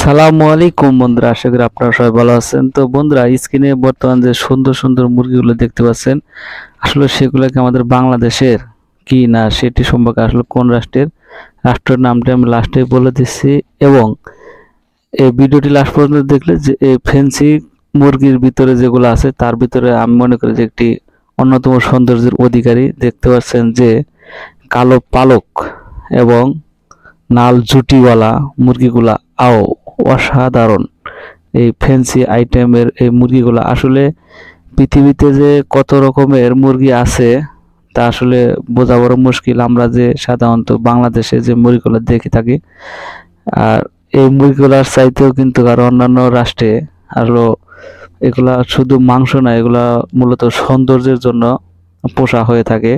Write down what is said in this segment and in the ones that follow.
আসসালামু আলাইকুম বন্ধুরা, আশা করি আপনারা সবাই ভালো আছেন। তো বন্ধুরা, স্ক্রিনে বর্তমান যে সুন্দর সুন্দর মুরগিগুলো দেখতে পাচ্ছেন, আসলে সেগুলো কি আমাদের বাংলাদেশের কি না সেটি সম্পর্কে আসলে কোন রাষ্ট্রের নামটা আমি লাস্টে বলে দিচ্ছি। এবং এই ভিডিওটি লাস্ট পর্যন্ত দেখলে যে এই ফেন্সি মুরগির ভিতরে যেগুলো আছে তার ভিতরে আমি মনে করি যে একটি অন্যতম সৌন্দর্যের অধিকারী। দেখতে পাচ্ছেন যে কালো পালক এবং লাল জুটিওয়ালা মুরগিগুলা অসাধারণ। এই ফ্যান্সি আইটেমের এই মুরগিগুলো আসলে পৃথিবীতে যে কত রকমের মুরগি আছে তা আসলে বোঝা বড় মুশকিল। আমরা যে সাধারণত বাংলাদেশে যে মুরগিগুলো দেখে থাকি, আর এই মুরগিগুলার চাইতেও কিন্তু আরো অন্যান্য রাষ্ট্রে আরো এগুলা শুধু মাংস না, এগুলা মূলত সৌন্দর্যের জন্য পোষা হয়ে থাকে।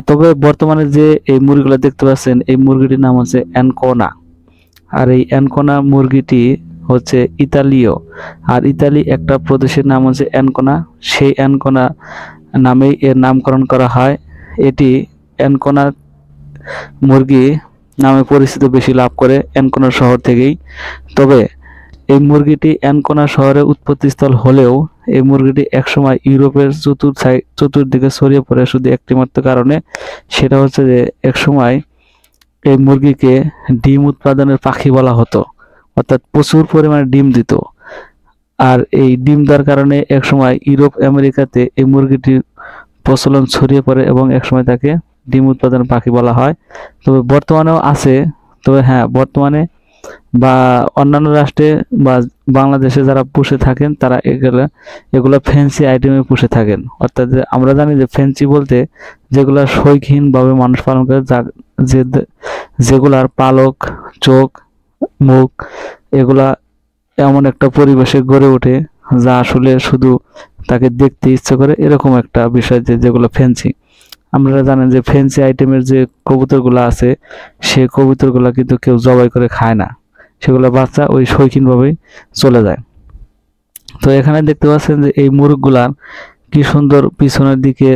তবে বর্তমানে যে এই মুরগিগুলো দেখতে পাচ্ছেন, এই মুরগিটির নাম হচ্ছে অ্যানকোনা। আর এই অ্যানকোনা মুরগিটি হচ্ছে ইতালীয়, আর ইতালি একটা প্রদেশের নাম হচ্ছে অ্যানকোনা। সেই অ্যানকোনা নামেই এর নামকরণ করা হয়। এটি অ্যানকোনা মুরগি নামে পরিচিতি বেশি লাভ করে অ্যানকোনা শহর থেকেই। তবে এই মুরগিটি অ্যানকোনা শহরে উৎপত্তিস্থল হলেও এই মুরগিটি একসময় ইউরোপের চতুর্দিকে ছড়িয়ে পড়ে শুধু একটি মাত্র কারণে, সেটা হচ্ছে যে একসময় এই মুরগিকে ডিম উৎপাদনের পাখি বলা হতো, অর্থাৎ প্রচুর পরিমাণে ডিম দিত। আর এই ডিম দেওয়ার কারণে একসময় ইউরোপ আমেরিকাতে এই মুরগিটির প্রচলন ছড়িয়ে পড়ে এবং একসময় তাকে ডিম উৎপাদনের পাখি বলা হয়। তবে বর্তমানেও আছে। তবে হ্যাঁ, বর্তমানে বা অন্যান্য রাষ্ট্রে বা বাংলাদেশে যারা পুষে থাকেন তারা এগুলো ফ্যান্সি আইটেমে পুষে থাকেন। অর্থাৎ আমরা জানি যে ফ্যান্সি বলতে যেগুলো শৌখিনভাবে মানুষ পালন করে, যেগুলার পালক, চোখ, মুখ এগুলা এমন একটা পরিবেশে গড়ে ওঠে যা আসলে শুধু তাকে দেখতে ইচ্ছে করে, এরকম একটা বিষয় যেগুলো ফ্যান্সি। আপনারা জানেন যে ফ্যান্সি আইটেমের যে কবুতরগুলো আছে, সেই কবুতরগুলো কিন্তু কেউ জবাই করে খায় না, সেগুলো বাচ্চা ওই শৌখিনভাবেই চলে যায়। তো এখানে দেখতে পাচ্ছেন যে এই মুরগগুলার কি সুন্দর পিছনের দিকে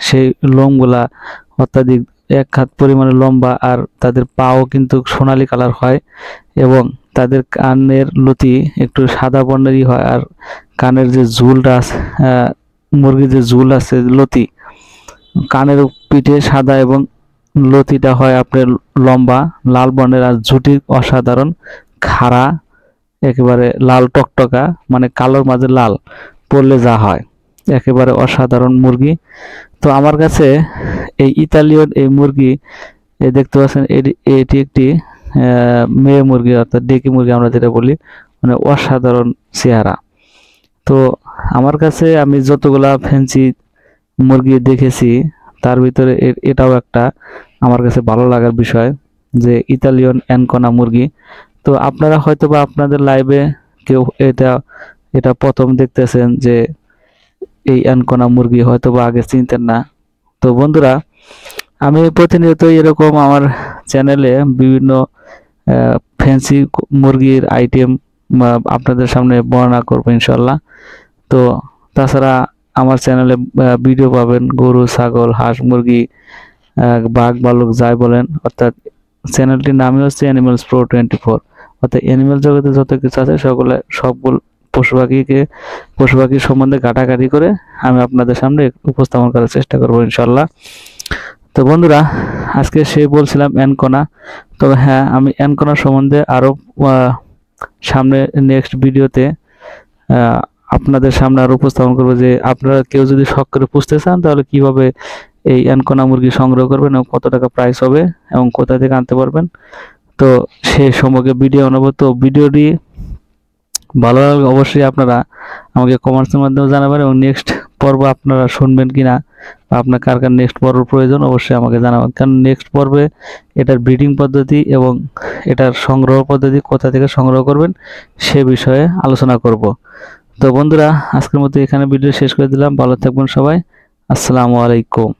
সেই লোমগুলা অত্যাধিক এক হাত পরিমাণে লম্বা, আর তাদের পাও কিন্তু সোনালী কালার হয় এবং তাদের কানের লতি একটু সাদা বর্ণেরই হয়। আর কানের যে ঝুলটা আছে, মুরগির যে ঝুল আছে লতি, কানের পিঠে সাদা এবং লতিটা হয় আপনার লম্বা লাল বর্ণের। আর ঝুটি অসাধারণ খাড়া, একেবারে লাল টকটকা, মানে কালোর মাঝে লাল পড়লে যা হয়, একেবারে অসাধারণ মুরগি। তো আমার কাছে এই ইতালিয়ান এই মুরগি দেখতে পাচ্ছেন, এটি একটি মেয়ে মুরগি, অর্থাৎ ডেকি মুরগি আমরা যেটা বলি, মানে অসাধারণ চেহারা। তো আমার কাছে আমি যতগুলা ফ্যান্সি মুরগি দেখেছি তার ভিতরে এটাও একটা আমার কাছে ভালো লাগার বিষয়, যে ইতালিয়ান অ্যানকোনা মুরগি। তো আপনারা হয়তো বা আপনাদের লাইভে কেউ এটা প্রথম দেখতেছেন যে এই অ্যানকোনা মুরগি হয়তো বা আগে চিনতেন না। তো বন্ধুরা, আমি প্রতিনিয়ত এরকম আমার চ্যানেলে বিভিন্ন ফ্যান্সি মুরগির আইটেম আপনাদের সামনে বর্ণনা করবো ইনশাল্লাহ। তো তাছাড়া আমার চ্যানেলে ভিডিও পাবেন গরু, ছাগল, হাঁস, মুরগি, বাঘ, ভালুক যাই বলেন। অর্থাৎ চ্যানেলটির নামই হচ্ছে অ্যানিমালস প্রো 24। অর্থাৎ অ্যানিমাল জগতে যত কিছু আছে সবগুলো পশু পাখি সম্বন্ধে ঘাটাঘাটি করে আমি আপনাদের সামনে উপস্থাপন করার চেষ্টা করবো ইনশাল্লাহ। তো বন্ধুরা, আজকে বলছিলাম অ্যানকোনা। তবে হ্যাঁ, আমি অ্যানকোনা সম্বন্ধে আরো সামনে নেক্সট ভিডিওতে আপনাদের সামনে আরো উপস্থাপন করবো, যে আপনারা কেউ যদি শখ করে পুষতে চান তাহলে কিভাবে এই অ্যানকোনা মুরগি সংগ্রহ করবেন এবং কত টাকা প্রাইস হবে এবং কোথা থেকে আনতে পারবেন। তো সেই সম্পর্কে ভিডিও আনাবো। তো ভিডিওটি ভালো লাগলে অবশ্যই আপনারা আমাকে কমেন্টসের মাধ্যমে জানাবেন, এবং নেক্সট পর্ব আপনারা শুনবেন কিনা বা আপনার কার কার নেক্সট পর্ব প্রয়োজন অবশ্যই আমাকে জানাবেন। কারণ নেক্সট পর্বে এটার ব্রিডিং পদ্ধতি এবং এটার সংগ্রহ পদ্ধতি, কোথা থেকে সংগ্রহ করবেন সে বিষয়ে আলোচনা করব। তো বন্ধুরা, আজকের মতো এখানে ভিডিও শেষ করে দিলাম। ভালো থাকবেন সবাই। আসসালামু আলাইকুম।